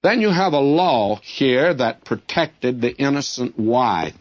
Then you have a law here that protected the innocent wife.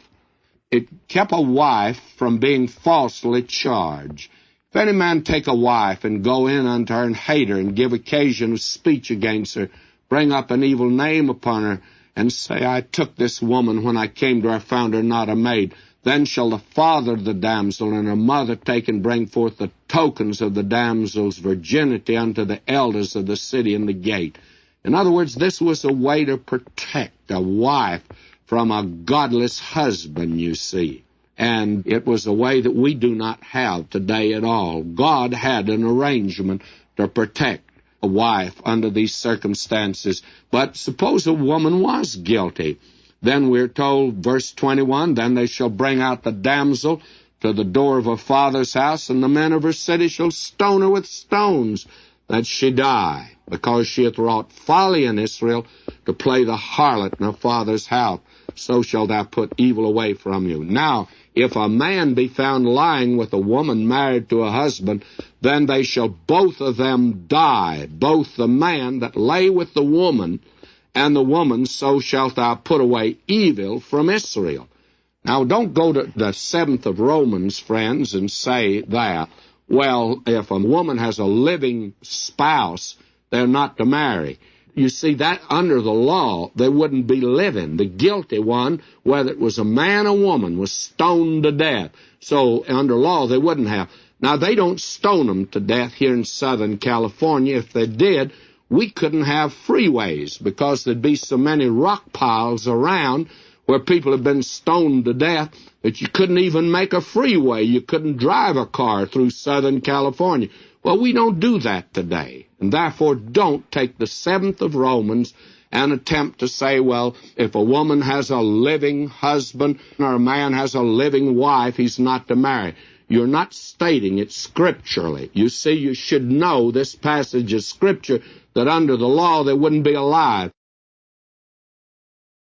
It kept a wife from being falsely charged. If any man take a wife and go in unto her and hate her and give occasion of speech against her, bring up an evil name upon her, and say, I took this woman when I came to her, found her not a maid, then shall the father of the damsel and her mother take and bring forth the tokens of the damsel's virginity unto the elders of the city and the gate. In other words, this was a way to protect a wife from a godless husband, you see. And it was a way that we do not have today at all. God had an arrangement to protect a wife under these circumstances. But suppose a woman was guilty. Then we're told, verse 21, then they shall bring out the damsel to the door of her father's house, and the men of her city shall stone her with stones, that she die, because she hath wrought folly in Israel to play the harlot in her father's house. So shall thou put evil away from you. Now, if a man be found lying with a woman married to a husband, then they shall both of them die, both the man that lay with the woman and the woman, so shalt thou put away evil from Israel. Now, don't go to the 7th of Romans, friends, and say that, well, if a woman has a living spouse, they're not to marry. You see, that under the law, they wouldn't be living. The guilty one, whether it was a man or woman, was stoned to death. So under law, they wouldn't have. Now, they don't stone them to death here in Southern California. If they did, we couldn't have freeways because there'd be so many rock piles around where people have been stoned to death that you couldn't even make a freeway. You couldn't drive a car through Southern California. Well, we don't do that today, and therefore don't take the 7th of Romans and attempt to say, well, if a woman has a living husband or a man has a living wife, he's not to marry. You're not stating it scripturally. You see, you should know this passage of Scripture that under the law they wouldn't be alive.